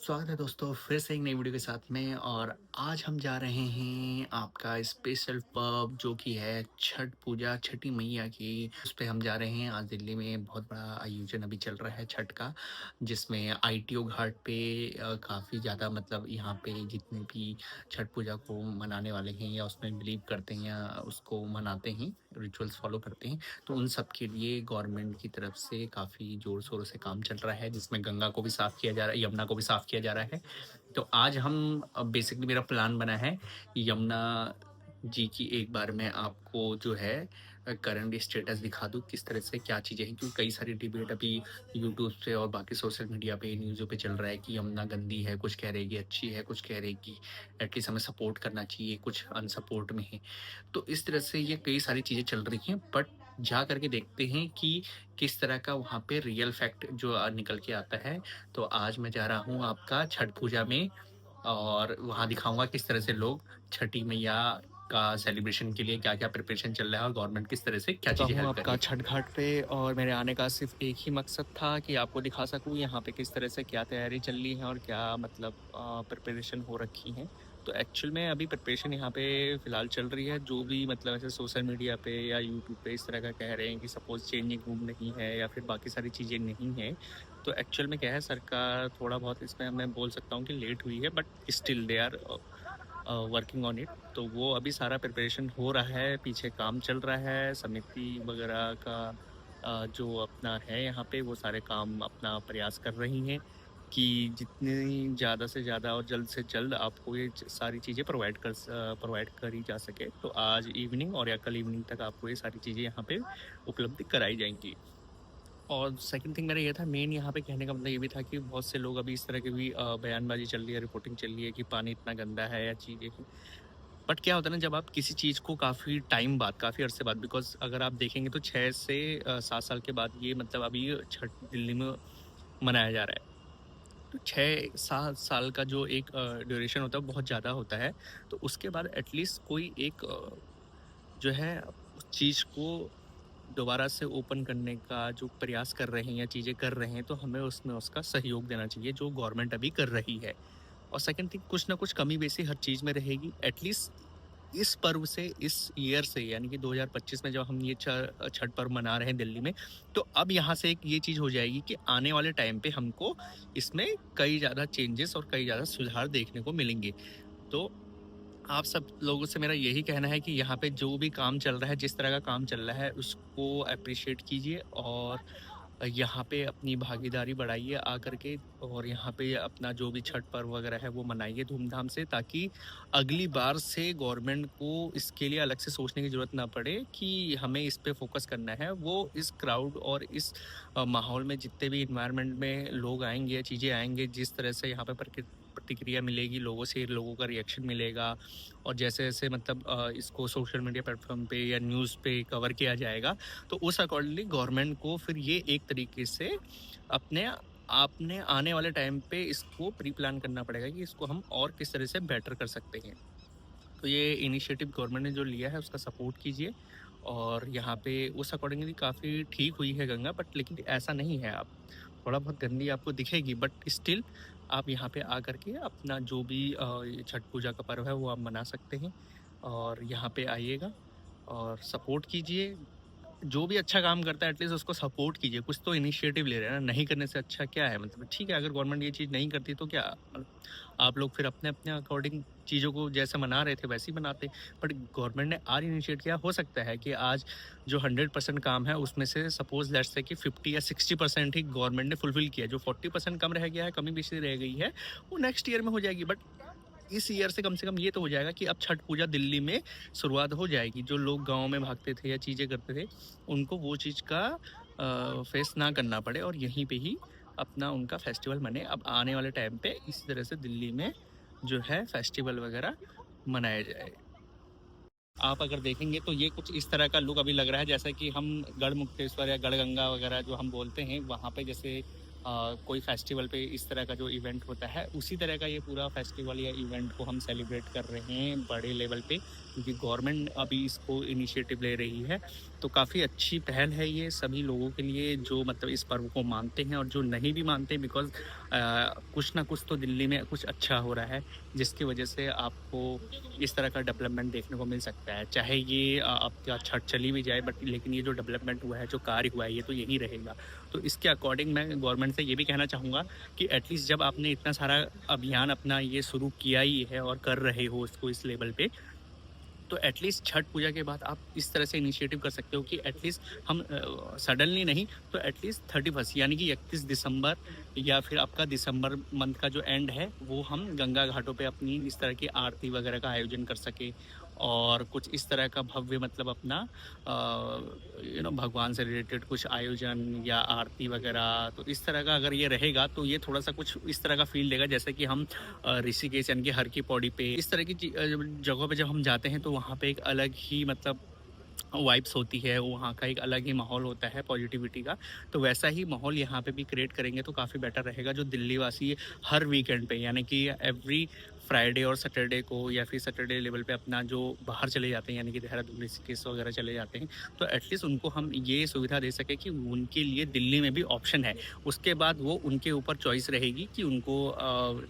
स्वागत है दोस्तों फिर से एक नई वीडियो के साथ में। और आज हम जा रहे हैं आपका स्पेशल पर्व जो कि है छठ पूजा, छठी मैया की। उस पे हम जा रहे हैं। आज दिल्ली में बहुत बड़ा आयोजन अभी चल रहा है छठ का, जिसमें आईटीओ घाट पे काफ़ी ज़्यादा मतलब यहाँ पे जितने भी छठ पूजा को मनाने वाले हैं या उसमें बिलीव करते हैं या उसको मनाते हैं, रिचुअल्स फॉलो करते हैं, तो उन सब के लिए गवर्नमेंट की तरफ से काफ़ी ज़ोर शोरों से काम चल रहा है, जिसमें गंगा को भी साफ़ किया जा रहा है, यमुना को भी साफ़ किया जा रहा है। तो आज हम बेसिकली मेरा प्लान बना है यमुना जी की एक बार मैं आपको जो है करंट स्टेटस दिखा दूँ, किस तरह से क्या चीज़ें हैं, क्योंकि कई सारी डिबेट अभी यूट्यूब पे और बाकी सोशल मीडिया पे, न्यूज़ों पे चल रहा है कि यमुना गंदी है, कुछ कह रहे हैं कि अच्छी है, कुछ कह रहे हैं कि एटलीस्ट हमें सपोर्ट करना चाहिए, कुछ अनसपोर्ट में है। तो इस तरह से ये कई सारी चीज़ें चल रही हैं, बट जा करके देखते हैं कि किस तरह का वहाँ पे रियल फैक्ट जो निकल के आता है। तो आज मैं जा रहा हूँ आपका छठ पूजा में, और वहाँ दिखाऊँगा किस तरह से लोग छठी मैया का सेलिब्रेशन के लिए क्या-क्या प्रिपरेशन चल रहा है और गवर्नमेंट किस तरह से क्या चुका चीज़ें हूँ हेल्प कर आपका रही है। छठ घाट पे और मेरे आने का सिर्फ एक ही मकसद था कि आपको दिखा सकूँ यहाँ पे किस तरह से क्या तैयारी चल रही है और क्या मतलब प्रिपरेशन हो रखी है। तो एक्चुअल में अभी प्रिपरेशन यहाँ पे फ़िलहाल चल रही है। जो भी मतलब ऐसे सोशल मीडिया पे या यूट्यूब पे इस तरह का कह रहे हैं कि सपोज़ चेंजिंग रूम नहीं है या फिर बाकी सारी चीज़ें नहीं हैं। तो एक्चुअल में क्या है, सरकार थोड़ा बहुत इसमें मैं बोल सकता हूँ कि लेट हुई है, but still they are working on it. तो वो अभी सारा प्रिपरेशन हो रहा है, पीछे काम चल रहा है, समिति वगैरह का जो अपना है यहाँ पे वो सारे काम अपना प्रयास कर रही हैं कि जितनी ज़्यादा से ज़्यादा और जल्द से जल्द आपको ये सारी चीज़ें प्रोवाइड करी जा सके। तो आज इवनिंग और या कल इवनिंग तक आपको ये सारी चीज़ें यहाँ पे उपलब्ध कराई जाएंगी। और सेकंड थिंग मेरा ये था, मेन यहाँ पे कहने का मतलब ये भी था कि बहुत से लोग अभी इस तरह की भी बयानबाजी चल रही है, रिपोर्टिंग चल रही है कि पानी इतना गंदा है या चीज़ें हैं। बट क्या होता है ना, जब आप किसी चीज़ को काफ़ी टाइम बाद, काफ़ी अरसे बाद, बिकॉज़ अगर आप देखेंगे तो 6 से 7 साल के बाद ये मतलब अभी छठ दिल्ली में मनाया जा रहा है। तो 6-7 साल का जो एक ड्यूरेशन होता है वो बहुत ज़्यादा होता है। तो उसके बाद एटलीस्ट कोई एक जो है उस चीज़ को दोबारा से ओपन करने का जो प्रयास कर रहे हैं या चीज़ें कर रहे हैं, तो हमें उसमें उसका सहयोग देना चाहिए जो गवर्नमेंट अभी कर रही है। और सेकंड थिंग, कुछ ना कुछ कमी बेसी हर चीज़ में रहेगी। एटलीस्ट इस पर्व से, इस ईयर से, यानी कि 2025 में जब हम ये छठ पर्व मना रहे हैं दिल्ली में, तो अब यहाँ से एक ये चीज़ हो जाएगी कि आने वाले टाइम पे हमको इसमें कई ज़्यादा चेंजेस और कई ज़्यादा सुधार देखने को मिलेंगे। तो आप सब लोगों से मेरा यही कहना है कि यहाँ पे जो भी काम चल रहा है, जिस तरह का काम चल रहा है, उसको एप्रिशिएट कीजिए और यहाँ पे अपनी भागीदारी बढ़ाइए आकर के, और यहाँ पे अपना जो भी छठ पर्व वगैरह है वो मनाइए धूमधाम से, ताकि अगली बार से गवर्नमेंट को इसके लिए अलग से सोचने की ज़रूरत ना पड़े कि हमें इस पे फोकस करना है। वो इस क्राउड और इस माहौल में जितने भी इन्वायरमेंट में लोग आएंगे या चीज़ें आएंगे, जिस तरह से यहाँ पे प्रतिक्रिया मिलेगी लोगों से, लोगों का रिएक्शन मिलेगा, और जैसे-जैसे मतलब इसको सोशल मीडिया प्लेटफ़ॉर्म पे या न्यूज़ पे कवर किया जाएगा, तो उस अकॉर्डिंगली गवर्नमेंट को फिर ये एक तरीके से अपने आपने आने वाले टाइम पे इसको प्री प्लान करना पड़ेगा कि इसको हम और किस तरह से बेटर कर सकते हैं। तो ये इनिशिएटिव गवर्नमेंट ने जो लिया है उसका सपोर्ट कीजिए। और यहाँ पे उस अकॉर्डिंगली काफ़ी ठीक हुई है गंगा, बट लेकिन ऐसा नहीं है, आप थोड़ा बहुत गंदी आपको दिखेगी, बट स्टिल आप यहाँ पे आकर के अपना जो भी ये छठ पूजा का पर्व है वो आप मना सकते हैं। और यहाँ पे आइएगा और सपोर्ट कीजिए। जो भी अच्छा काम करता है एटलीस्ट उसको सपोर्ट कीजिए, कुछ तो इनिशिएटिव ले रहे हैं ना, नहीं करने से अच्छा क्या है। मतलब ठीक है, अगर गवर्नमेंट ये चीज़ नहीं करती तो क्या मतलब, आप लोग फिर अपने-अपने अकॉर्डिंग चीज़ों को जैसे मना रहे थे वैसे ही मनाते। बट गवर्नमेंट ने आज इनिशिएट किया, हो सकता है कि आज जो 100% काम है उसमें से सपोज़ लेट्स से कि 50 या 60% ही गवर्नमेंट ने फुलफिल किया। जो 40% कम रह गया है, कमी बेशी रह गई है, वो नेक्स्ट ईयर में हो जाएगी। बट इस ईयर से कम ये तो हो जाएगा कि अब छठ पूजा दिल्ली में शुरुआत हो जाएगी। जो लोग गाँव में भागते थे या चीज़ें करते थे, उनको वो चीज़ का फेस ना करना पड़े और यहीं पे ही अपना उनका फेस्टिवल मने। अब आने वाले टाइम पे इसी तरह से दिल्ली में जो है फेस्टिवल वगैरह मनाया जाए। आप अगर देखेंगे तो ये कुछ इस तरह का लुक अभी लग रहा है, जैसा कि हम गढ़ मुक्तेश्वर या गढ़ गंगा वगैरह जो हम बोलते हैं, वहाँ पे जैसे कोई फेस्टिवल पे इस तरह का जो इवेंट होता है, उसी तरह का ये पूरा फेस्टिवल या इवेंट को हम सेलिब्रेट कर रहे हैं बड़े लेवल पे, क्योंकि गवर्नमेंट अभी इसको इनिशिएटिव ले रही है। तो काफ़ी अच्छी पहल है ये सभी लोगों के लिए जो मतलब इस पर्व को मानते हैं और जो नहीं भी मानते, बिकॉज़ कुछ ना कुछ तो दिल्ली में कुछ अच्छा हो रहा है, जिसकी वजह से आपको इस तरह का डेवलपमेंट देखने को मिल सकता है। चाहे ये आपका छठ चली भी जाए, बट लेकिन ये जो डेवलपमेंट हुआ है, जो कार्य हुआ है, ये तो यहीं रहेगा। तो इसके अकॉर्डिंग मैं गवर्नमेंट से ये भी कहना चाहूँगा कि एटलीस्ट जब आपने इतना सारा अभियान अपना ये शुरू किया ही है और कर रहे हो इसको इस लेवल पे, तो एटलीस्ट छठ पूजा के बाद आप इस तरह से इनिशिएटिव कर सकते हो कि एटलीस्ट हम सडनली नहीं, तो एटलीस्ट 31 यानी कि 31 दिसंबर या फिर आपका दिसंबर मंथ का जो एंड है, वो हम गंगा घाटों पे अपनी इस तरह की आरती वगैरह का आयोजन कर सके और कुछ इस तरह का भव्य मतलब अपना भगवान से रिलेटेड कुछ आयोजन या आरती वगैरह। तो इस तरह का अगर ये रहेगा तो ये थोड़ा सा कुछ इस तरह का फील देगा, जैसे कि हम ऋषिकेश यानी कि हर की पौड़ी पे इस तरह की जगहों पे जब हम जाते हैं, तो वहाँ पे एक अलग ही मतलब वाइब्स होती है, वहाँ का एक अलग ही माहौल होता है पॉजिटिविटी का। तो वैसा ही माहौल यहाँ पे भी क्रिएट करेंगे तो काफ़ी बेटर रहेगा। जो दिल्ली वासी हर वीकेंड पे यानी कि एवरी फ्राइडे और सैटरडे को या फिर सैटरडे लेवल पे अपना जो बाहर चले जाते हैं, यानी कि देहरादून, ऋषिकेश वगैरह चले जाते हैं, तो एटलीस्ट उनको हम ये सुविधा दे सकें कि उनके लिए दिल्ली में भी ऑप्शन है। उसके बाद वो उनके ऊपर चॉइस रहेगी कि उनको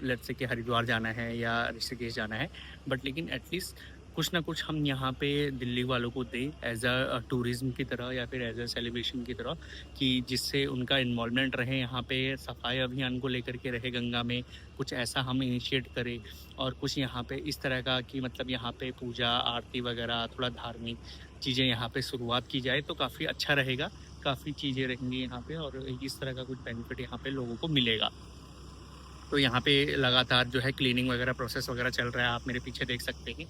लेट्स से कि हरिद्वार जाना है या ऋषिकेश जाना है। बट लेकिन एटलीस्ट कुछ ना कुछ हम यहाँ पे दिल्ली वालों को दें एज़ अ टूरिज़्म की तरह या फिर एज़ अ सेलिब्रेशन की तरह, कि जिससे उनका इन्वॉल्वमेंट रहे यहाँ पे, सफाई अभियान को लेकर के रहे गंगा में। कुछ ऐसा हम इनिशिएट करें और कुछ यहाँ पे इस तरह का कि मतलब यहाँ पे पूजा आरती वगैरह थोड़ा धार्मिक चीज़ें यहाँ पे शुरुआत की जाए तो काफ़ी अच्छा रहेगा। काफ़ी चीज़ें रहेंगी यहाँ पे और इस तरह का कुछ बेनिफिट यहाँ पे लोगों को मिलेगा। तो यहाँ पे लगातार जो है क्लीनिंग वगैरह प्रोसेस वगैरह चल रहा है, आप मेरे पीछे देख सकते हैं।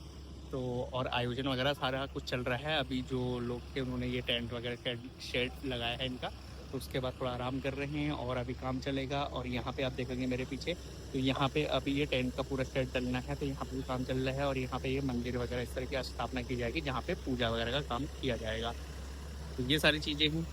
तो और आयोजन वगैरह सारा कुछ चल रहा है। अभी जो लोग थे उन्होंने ये टेंट वगैरह शेड लगाया है इनका, तो उसके बाद थोड़ा आराम कर रहे हैं और अभी काम चलेगा। और यहाँ पे आप देखेंगे मेरे पीछे, तो यहाँ पे अभी ये टेंट का पूरा शेड डलना है, तो यहाँ पे भी काम चल रहा है और यहाँ पे ये मंदिर वगैरह इस तरह की स्थापना की जाएगी जहाँ पे पूजा वगैरह का काम किया जाएगा। तो ये सारी चीज़ें हैं।